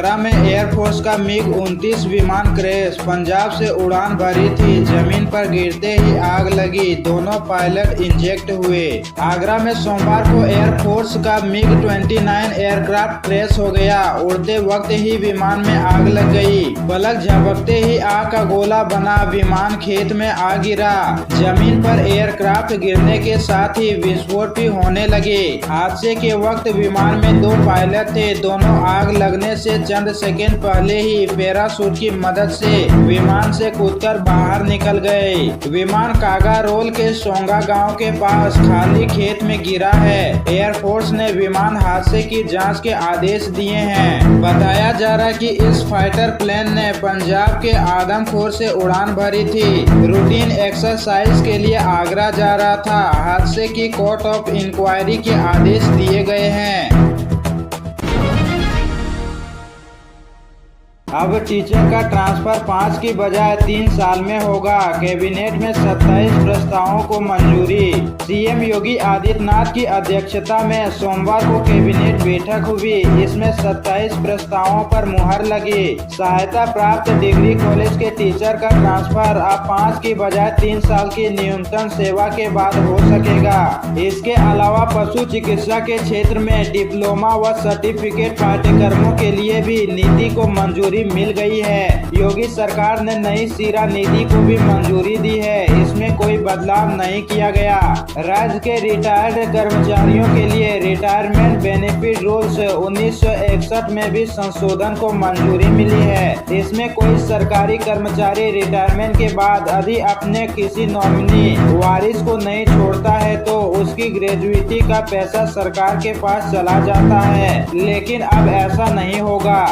आगरा में एयरफोर्स का MiG-29 विमान क्रैश, पंजाब से उड़ान भरी थी, जमीन पर गिरते ही आग लगी, दोनों पायलट इंजेक्ट हुए। आगरा में सोमवार को एयरफोर्स का MiG-29 एयरक्राफ्ट क्रैश हो गया। उड़ते वक्त ही विमान में आग लग गई। पलक झपकते ही आग का गोला बना विमान खेत में आ गिरा। जमीन पर एयरक्राफ्ट गिरने के साथ ही विस्फोट भी होने लगे। हादसे के वक्त विमान में 2 पायलट थे। दोनों आग लगने से चंद सेकंड पहले ही पैराशूट की मदद से विमान से कूदकर बाहर निकल गए। विमान कागा रोल के सोंगा गांव के पास खाली खेत में गिरा है। एयरफोर्स ने विमान हादसे की जांच के आदेश दिए हैं। बताया जा रहा कि इस फाइटर प्लेन ने पंजाब के आदमखोर से उड़ान भरी थी। रूटीन एक्सरसाइज के लिए आगरा जा रहा था। हादसे की कोर्ट ऑफ इंक्वायरी के आदेश दिए गए हैं। अब टीचर का ट्रांसफर 5 की बजाय 3 साल में होगा। कैबिनेट में 27 प्रस्तावों को मंजूरी। सीएम योगी आदित्यनाथ की अध्यक्षता में सोमवार को कैबिनेट बैठक हुई। इसमें 27 प्रस्तावों पर मुहर लगी। सहायता प्राप्त डिग्री कॉलेज के टीचर का ट्रांसफर अब 5 की बजाय 3 साल की न्यूनतम सेवा के बाद हो सकेगा। इसके अलावा पशु चिकित्सा के क्षेत्र में डिप्लोमा व सर्टिफिकेट पाठ्यक्रमों के लिए भी नीति को मंजूरी मिल गई है। योगी सरकार ने नई शीरा नीति को भी मंजूरी दी है। इसमें कोई बदलाव नहीं किया गया। राज्य के रिटायर्ड कर्मचारियों के लिए रिटायरमेंट बेनिफिट रूल्स 1961 में भी संशोधन को मंजूरी मिली है। इसमें कोई सरकारी कर्मचारी रिटायरमेंट के बाद यदि अपने किसी नॉमिनी वारिस को नहीं छोड़ता है तो उसकी ग्रेजुइटी का पैसा सरकार के पास चला जाता है, लेकिन अब ऐसा नहीं होगा।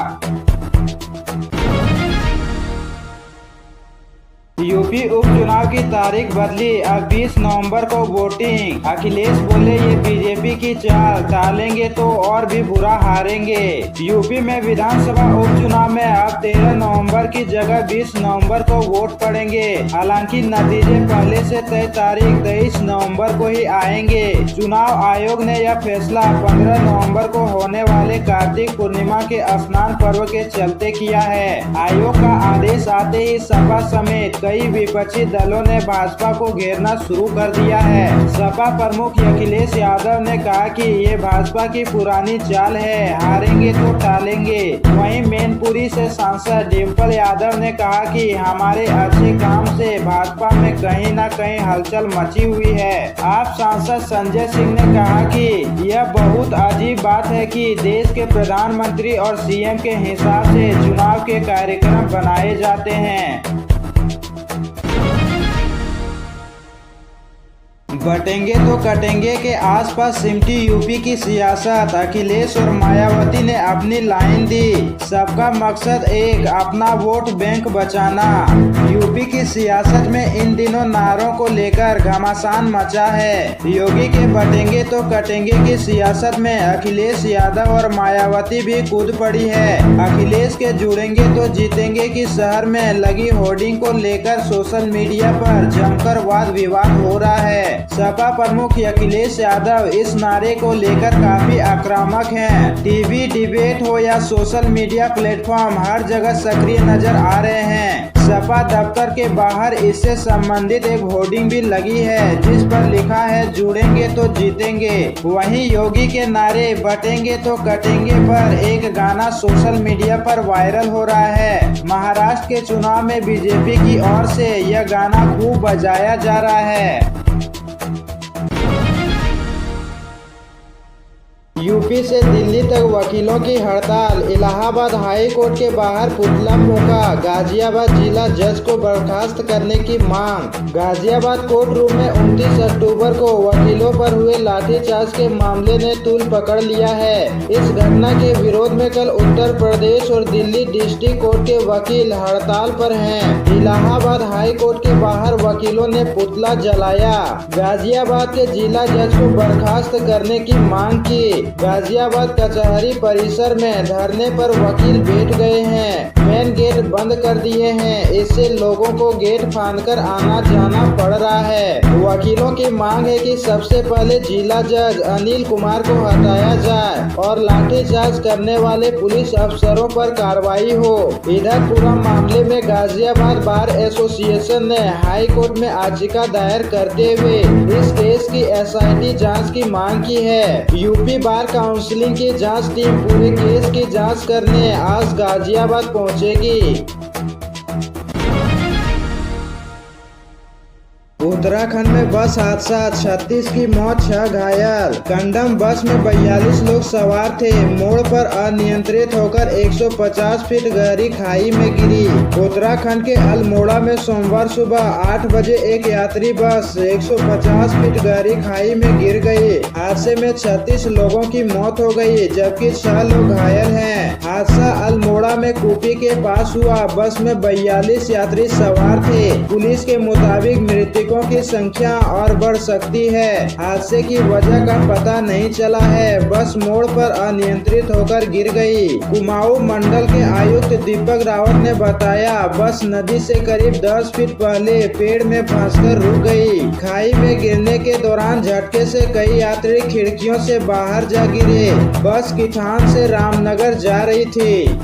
यूपी उपचुनाव की तारीख बदली, अब 20 नवंबर को वोटिंग। अखिलेश बोले ये बीजेपी की चाल, टालेंगे तो और भी बुरा हारेंगे। यूपी में विधानसभा उपचुनाव में अब 13 नवंबर की जगह 20 नवंबर को वोट पड़ेंगे। हालांकि नतीजे पहले से तय तारीख 23 नवंबर को ही आएंगे। चुनाव आयोग ने यह फैसला 15 नवंबर को होने वाले कार्तिक पूर्णिमा के स्नान पर्व के चलते किया है। आयोग का आदेश आते ही सपा समेत कई विपक्षी दलों ने भाजपा को घेरना शुरू कर दिया है। सपा प्रमुख अखिलेश यादव ने कहा कि ये भाजपा की पुरानी चाल है, हारेंगे तो टालेंगे। वहीं मैनपुरी से सांसद डिम्पल यादव ने कहा कि हमारे अच्छे काम से भाजपा में कहीं न कहीं हलचल मची हुई है। आप सांसद संजय सिंह ने कहा कि यह बहुत अजीब बात है कि देश के प्रधानमंत्री और सीएम के हिसाब से चुनाव के कार्यक्रम बनाए जाते हैं। बटेंगे तो कटेंगे के आसपास सिमटी यूपी की सियासत। अखिलेश और मायावती ने अपनी लाइन दी, सबका मकसद एक, अपना वोट बैंक बचाना। यूपी की सियासत में इन दिनों नारों को लेकर घमासान मचा है। योगी के बटेंगे तो कटेंगे की सियासत में अखिलेश यादव और मायावती भी कूद पड़ी है। अखिलेश के जुड़ेंगे तो जीतेंगे की शहर में लगी होर्डिंग को लेकर सोशल मीडिया पर जमकर वाद विवाद हो रहा है। सपा प्रमुख अखिलेश यादव इस नारे को लेकर काफी आक्रामक हैं। टीवी डिबेट हो या सोशल मीडिया प्लेटफॉर्म, हर जगह सक्रिय नजर आ रहे हैं। सपा दफ्तर के बाहर इससे संबंधित एक होर्डिंग भी लगी है जिस पर लिखा है जुड़ेंगे तो जीतेंगे। वहीं योगी के नारे बटेंगे तो कटेंगे पर एक गाना सोशल मीडिया पर वायरल हो रहा है। महाराष्ट्र के चुनाव में बीजेपी की ओर से यह गाना खूब बजाया जा रहा है। यूपी से दिल्ली तक वकीलों की हड़ताल। इलाहाबाद हाई कोर्ट के बाहर पुतला फूंका। गाजियाबाद जिला जज को बर्खास्त करने की मांग। गाजियाबाद कोर्ट रूम में 29 अक्टूबर को वकीलों पर हुए लाठीचार्ज के मामले ने तूल पकड़ लिया है। इस घटना के विरोध में कल उत्तर प्रदेश और दिल्ली डिस्ट्रिक्ट कोर्ट के वकील हड़ताल पर हैं। इलाहाबाद हाई कोर्ट के बाहर वकीलों ने पुतला जलाया। गाजियाबाद के जिला जज को बर्खास्त करने की मांग की। गाजियाबाद कचहरी परिसर में धरने पर वकील बैठ गए हैं। मेन गेट बंद कर दिए हैं, इससे लोगों को गेट फांदकर आना जाना पड़ रहा है। वकीलों की मांग है कि सबसे पहले जिला जज अनिल कुमार को हटाया जाए और लाठीचार्ज करने वाले पुलिस अफसरों पर कार्रवाई हो। इधर पूरा मामले में गाजियाबाद बार एसोसिएशन ने हाई कोर्ट में याचिका दायर करते हुए इस केस की SIT जांच की मांग की है। यूपी बार काउंसिलिंग की जांच टीम पूरे केस की जांच करने आज गाजियाबाद पहुंचेगी। उत्तराखंड में बस हादसा, 36 की मौत, 6 घायल। कंडम बस में 42 लोग सवार थे। मोड़ पर अनियंत्रित होकर 150 फीट गहरी खाई में गिरी। उत्तराखंड के अल्मोड़ा में सोमवार सुबह 8 बजे एक यात्री बस 150 फीट गहरी खाई में गिर गई। हादसे में 36 लोगों की मौत हो गई, जबकि 6 लोग घायल हैं। हादसा अल्मोड़ा में कुपी के पास हुआ। बस में 42 यात्री सवार थे। पुलिस के मुताबिक मृतकों की संख्या और बढ़ सकती है। हादसे की वजह का पता नहीं चला है। बस मोड़ पर अनियंत्रित होकर गिर गई। कुमाऊं मंडल के आयुक्त दीपक रावत ने बताया, बस नदी से करीब 10 फीट पहले पेड़ में फंसकर रुक गई। खाई में गिरने के दौरान झटके से कई यात्री खिड़कियों से बाहर जा गिरे। बस किठान से रामनगर जा रही थी।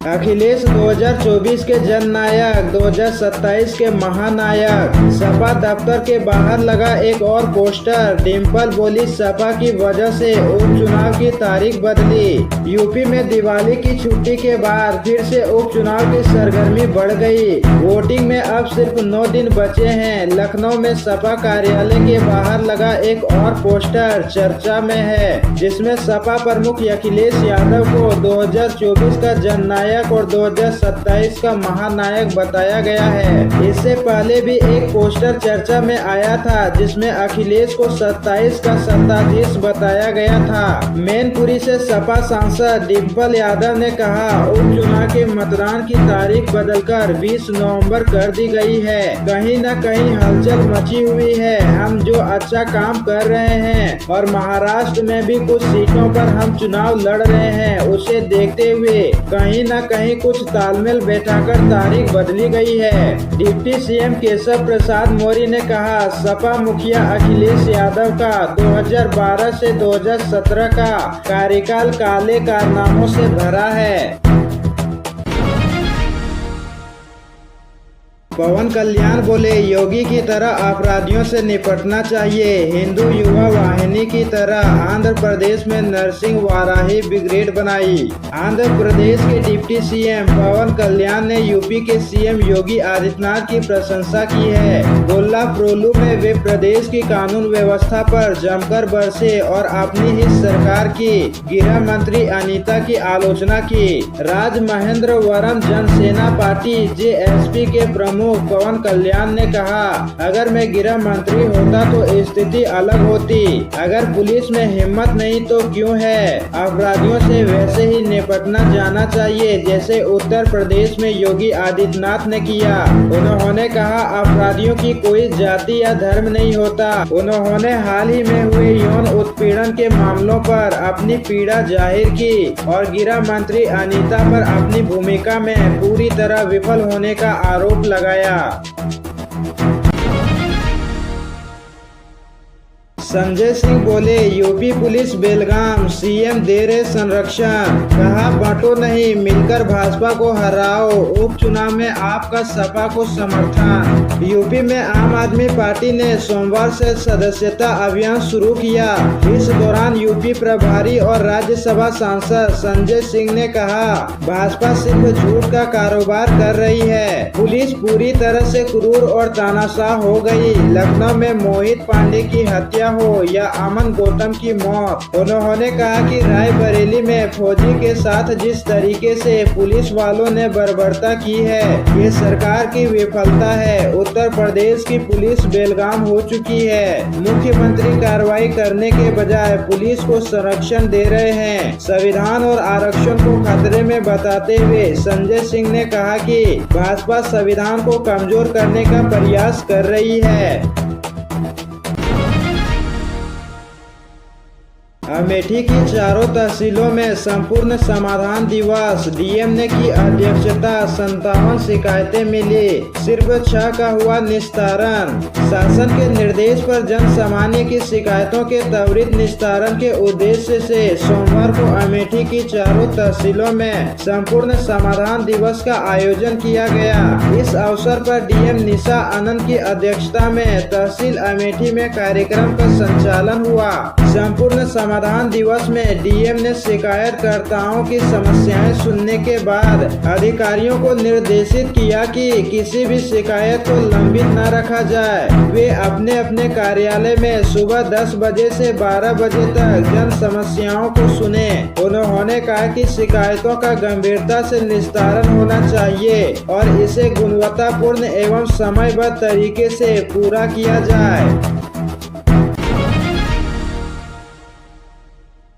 अखिलेश 2024 के जननायक, 2027 के महानायक। सपा दफ्तर के बाहर लगा एक और पोस्टर। डिम्पल बोली, सपा की वजह से उपचुनाव की तारीख बदली। यूपी में दिवाली की छुट्टी के बाद फिर से उपचुनाव की सरगर्मी बढ़ गई। वोटिंग में अब सिर्फ 9 दिन बचे हैं। लखनऊ में सपा कार्यालय के बाहर लगा एक और पोस्टर चर्चा में है, जिसमें सपा प्रमुख अखिलेश यादव को 2024 का जननायक और 2027 का महानायक बताया गया है। इससे पहले भी एक पोस्टर चर्चा में आया था, जिसमें अखिलेश को 27 का सत्ताधीश बताया गया था। मैनपुरी से सपा सांसद डिम्पल यादव ने कहा, उपचुनाव के मतदान की तारीख बदलकर 20 नवंबर कर दी गई है। कहीं न कहीं हलचल मची हुई है। हम जो अच्छा काम कर रहे हैं और महाराष्ट्र में भी कुछ सीटों पर हम चुनाव लड़ रहे हैं, उसे देखते हुए कहीं न कहीं कुछ तालमेल बैठाकर तारीख बदली गई है। डिप्टी CM केशव प्रसाद मौर्य ने कहा, सपा मुखिया अखिलेश यादव का 2012 से 2017 का कार्यकाल काले कारनामों से भरा है। पवन कल्याण बोले, योगी की तरह अपराधियों से निपटना चाहिए। हिंदू युवा वाहिनी की तरह आंध्र प्रदेश में नरसिंह वाराही ब्रिगेड बनाई। आंध्र प्रदेश के डिप्टी CM पवन कल्याण ने यूपी के CM योगी आदित्यनाथ की प्रशंसा की है। गोल्ला प्रोलू में वे प्रदेश की कानून व्यवस्था पर जमकर बरसे और अपनी ही सरकार की गृह मंत्री अनीता की आलोचना की। राजमहेंद्रवरम जनसेना पार्टी JSP के प्रमुख पवन कल्याण ने कहा, अगर मैं गृह मंत्री होता तो स्थिति अलग होती। अगर पुलिस में हिम्मत नहीं तो क्यों है। अपराधियों से वैसे ही निपटना जाना चाहिए जैसे उत्तर प्रदेश में योगी आदित्यनाथ ने किया। उन्होंने कहा, अपराधियों की कोई जाति या धर्म नहीं होता। उन्होंने हाल ही में हुए यौन उत्पीड़न के मामलों पर अपनी पीड़ा जाहिर की और गृह मंत्री अनीता पर अपनी भूमिका में पूरी तरह विफल होने का आरोप लगाया। संजय सिंह बोले, यूपी पुलिस बेलगाम, CM दे रहे संरक्षण। कहा, बांटो नहीं, मिलकर भाजपा को हराओ। उपचुनाव में आपका सपा को समर्थन। यूपी में आम आदमी पार्टी ने सोमवार से सदस्यता अभियान शुरू किया। इस दौरान यूपी प्रभारी और राज्यसभा सांसद संजय सिंह ने कहा, भाजपा सिर्फ झूठ का कारोबार कर रही है। पुलिस पूरी तरह से क्रूर और तानाशाह हो गई। लखनऊ में मोहित पांडे की हत्या हो या अमन गौतम की मौत। उन्होंने कहा कि रायबरेली में फौजी के साथ जिस तरीके से पुलिस वालों ने बर्बरता की है, ये सरकार की विफलता है। उत्तर प्रदेश की पुलिस बेलगाम हो चुकी है। मुख्यमंत्री कार्रवाई करने के बजाय पुलिस को संरक्षण दे रहे हैं। संविधान और आरक्षण को खतरे में बताते हुए संजय सिंह ने कहा कि भाजपा संविधान को कमजोर करने का प्रयास कर रही है। अमेठी की चारों तहसीलों में संपूर्ण समाधान दिवस, डीएम ने की अध्यक्षता। 57 शिकायतें मिली, सिर्फ 6 का हुआ निस्तारण। शासन के निर्देश पर जन सामान्य की शिकायतों के त्वरित निस्तारण के उद्देश्य से सोमवार को अमेठी की चारों तहसीलों में संपूर्ण समाधान दिवस का आयोजन किया गया। इस अवसर पर डीएम निशा आनंद की अध्यक्षता में तहसील अमेठी में कार्यक्रम का संचालन हुआ। संपूर्ण समाधान दिवस में डीएम ने शिकायतकर्ताओं की समस्याएं सुनने के बाद अधिकारियों को निर्देशित किया कि किसी भी शिकायत को लंबित न रखा जाए। वे अपने अपने कार्यालय में सुबह 10 बजे से 12 बजे तक जन समस्याओं को सुने। उन्होंने कहा कि शिकायतों का गंभीरता से निस्तारण होना चाहिए और इसे गुणवत्तापूर्ण एवं समयबद्ध तरीके से पूरा किया जाए।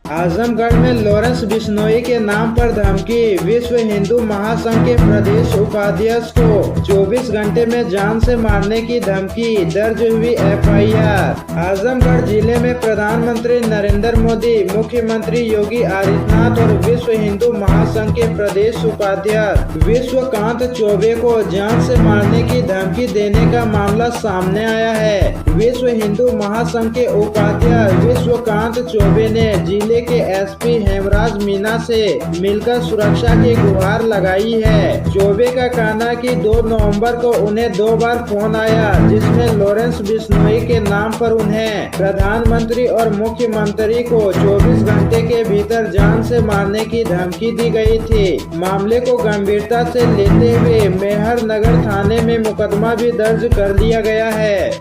आजमगढ़ में लॉरेंस बिश्नोई के नाम पर धमकी, विश्व हिंदू महासंघ के प्रदेश उपाध्यक्ष को 24 घंटे में जान से मारने की धमकी, दर्ज हुई एफआईआर। आजमगढ़ जिले में प्रधानमंत्री नरेंद्र मोदी, मुख्यमंत्री योगी आदित्यनाथ और विश्व हिंदू महासंघ के प्रदेश उपाध्यक्ष विश्वकांत चौबे को जान से मारने की धमकी देने का मामला सामने आया है। विश्व हिंदू महासंघ के उपाध्यक्ष विश्वकांत चौबे ने जिले के एसपी हेमराज मीना से मिलकर सुरक्षा की गुहार लगाई है। चौबे का कहना है कि 2 नवंबर को उन्हें 2 बार फोन आया, जिसमें लॉरेंस बिश्नोई के नाम पर उन्हें प्रधानमंत्री और मुख्यमंत्री को 24 घंटे के भीतर जान से मारने की धमकी दी गई थी। मामले को गंभीरता से लेते हुए मेहर नगर थाने में मुकदमा भी दर्ज कर लिया गया है।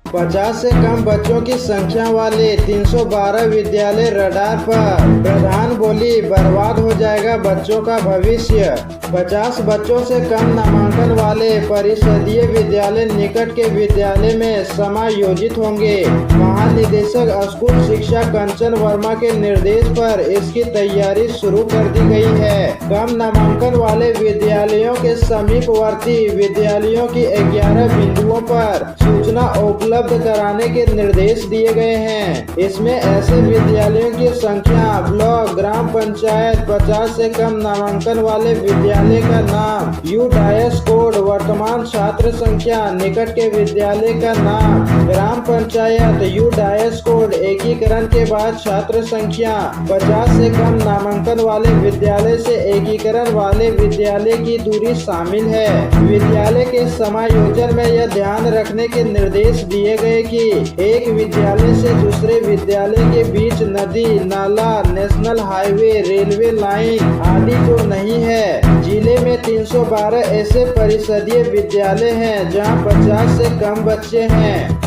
50 से कम बच्चों की संख्या वाले 312 विद्यालय रडार पर, प्रधान बोली बर्बाद हो जाएगा बच्चों का भविष्य। 50 बच्चों से कम नामांकन वाले परिषदीय विद्यालय निकट के विद्यालय में समायोजित होंगे। महानिदेशक स्कूल शिक्षा कंचन वर्मा के निर्देश पर इसकी तैयारी शुरू कर दी गई है। कम नामांकन वाले विद्यालयों के समीपवर्ती विद्यालयों की 11 बिंदुओं पर सूचना उपलब्ध कराने के निर्देश दिए गए हैं। इसमें ऐसे विद्यालयों की संख्या, ब्लॉक, ग्राम पंचायत, 50 से कम नामांकन वाले विद्यालय का नाम, यूडायस कोड, वर्तमान छात्र संख्या, निकट के विद्यालय का नाम, ग्राम पंचायत, यूडायस कोड, एकीकरण के बाद छात्र संख्या, 50 से कम नामांकन वाले विद्यालय से एकीकरण वाले विद्यालय की दूरी शामिल है। विद्यालय के समायोजन में यह ध्यान रखने के निर्देश दिए गए कि एक विद्यालय से दूसरे विद्यालय के बीच नदी, नाला, नेशनल हाईवे, रेलवे लाइन आदि जो नहीं है। जिले में 312 ऐसे परिषदीय विद्यालय हैं जहां 50 से कम बच्चे हैं।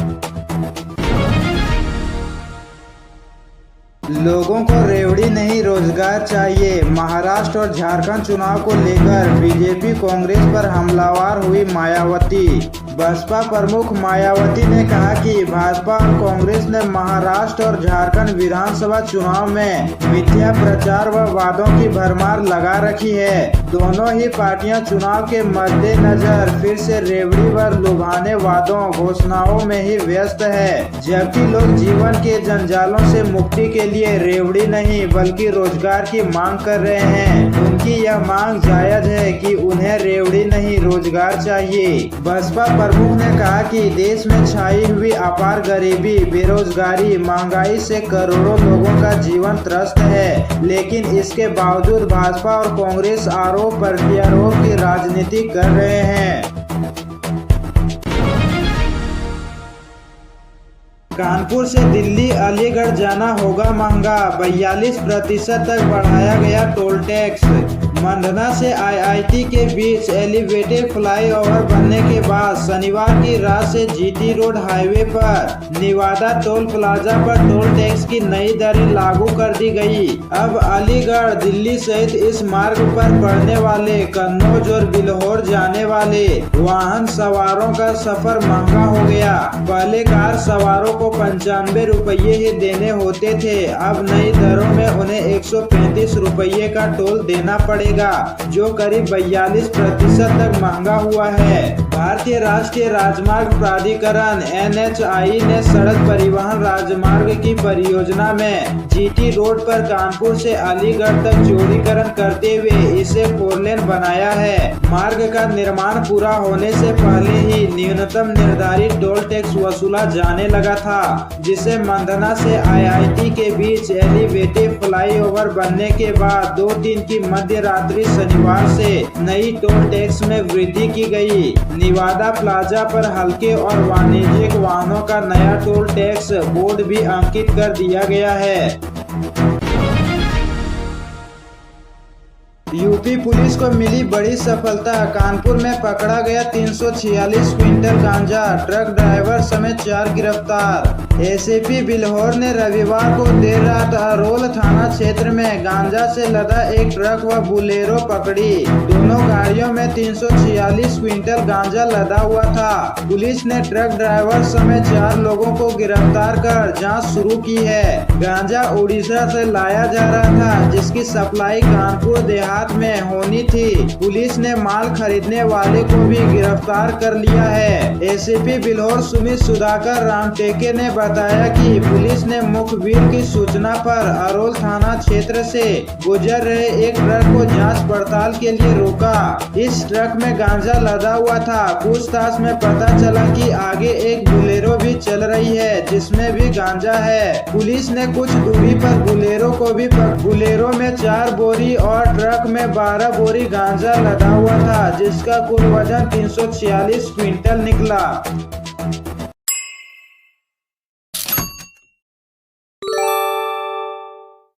लोगों को रेवड़ी नहीं रोजगार चाहिए। महाराष्ट्र और झारखंड चुनाव को लेकर बीजेपी कांग्रेस पर हमलावर हुई मायावती। बसपा प्रमुख मायावती ने कहा कि भाजपा और कांग्रेस ने महाराष्ट्र और झारखंड विधानसभा चुनाव में मिथ्या प्रचार व वादों की भरमार लगा रखी है। दोनों ही पार्टियां चुनाव के मद्देनजर फिर से रेवड़ी व लुभाने वादों घोषणाओं में ही व्यस्त है, जबकि लोग जीवन के जंजालों से मुक्ति के लिए रेवड़ी नहीं बल्कि रोजगार की मांग कर रहे हैं। उनकी यह मांग जायज है कि उन्हें रेवड़ी नहीं रोजगार चाहिए। बसपा प्रमुख ने कहा कि देश में छाई हुई अपार गरीबी, बेरोजगारी, महंगाई से करोड़ों लोगों का जीवन त्रस्त है, लेकिन इसके बावजूद भाजपा और कांग्रेस आरोप प्रत्यारोप की राजनीति कर रहे हैं। कानपुर से दिल्ली अलीगढ़ जाना होगा महंगा, 42% तक बढ़ाया गया टोल टैक्स। मंडना से आईआईटी के बीच एलिवेटेड फ्लाईओवर बनने के बाद शनिवार की रात से जीटी रोड हाईवे पर निवादा टोल प्लाजा पर टोल टैक्स की नई दरें लागू कर दी गई। अब अलीगढ़, दिल्ली सहित इस मार्ग पर पड़ने वाले कन्नौज और बिल्हौर जाने वाले वाहन सवारों का सफर महंगा हो गया। पहले कार सवारों को 95 रुपये ही देने होते थे, अब नई दरों में उन्हें 135 रुपये का टोल देना पड़ेगा, जो करीब 42% तक महंगा हुआ है। भारतीय राष्ट्रीय राजमार्ग प्राधिकरण NHAI ने सड़क परिवहन राजमार्ग की परियोजना में GT रोड पर कानपुर से अलीगढ़ तक चौड़ीकरण करते हुए इसे 4 लेन बनाया है। मार्ग का निर्माण पूरा होने से पहले ही न्यूनतम निर्धारित टोल टैक्स वसूला जाने लगा था, जिसे मंधना से IIT के बीच एलिवेटेड फ्लाईओवर बनने के बाद 2-3 की मध्य रात्रि शनिवार से नई टोल टैक्स में वृद्धि की गई। निवादा प्लाजा पर हल्के और वाणिज्यिक वाहनों का नया टोल टैक्स बोर्ड भी अंकित कर दिया गया है। यूपी पुलिस को मिली बड़ी सफलता। कानपुर में पकड़ा गया 346 क्विंटल गांजा, ट्रक ड्राइवर समेत 4 गिरफ्तार। ACP बिल्हौर ने रविवार को देर रात अरोल थाना क्षेत्र में गांजा से लदा एक ट्रक व बुलेरो पकड़ी। दोनों गाड़ियों में 346 क्विंटल गांजा लदा हुआ था। पुलिस ने ट्रक ड्राइवर समेत 4 लोगों को गिरफ्तार कर जांच शुरू की है। गांजा उड़ीसा से लाया जा रहा था, जिसकी सप्लाई कानपुर देहात में होनी थी। पुलिस ने माल खरीदने वाले को भी गिरफ्तार कर लिया है। ACP बिल्हौर सुमित सुधाकर रामटेके ने बताया कि पुलिस ने मुखबिर की सूचना पर अरोल थाना क्षेत्र से गुजर रहे एक ट्रक को जांच पड़ताल के लिए रोका। इस ट्रक में गांजा लदा हुआ था। पूछताछ में पता चला कि आगे एक बुलेरो भी चल रही है, जिसमें भी गांजा है। पुलिस ने कुछ दूरी पर बुलेरो को भी बुलेरो में 4 बोरी और ट्रक में 12 बोरी गांजा लदा हुआ था, जिसका कुल वजन 346 क्विंटल निकला।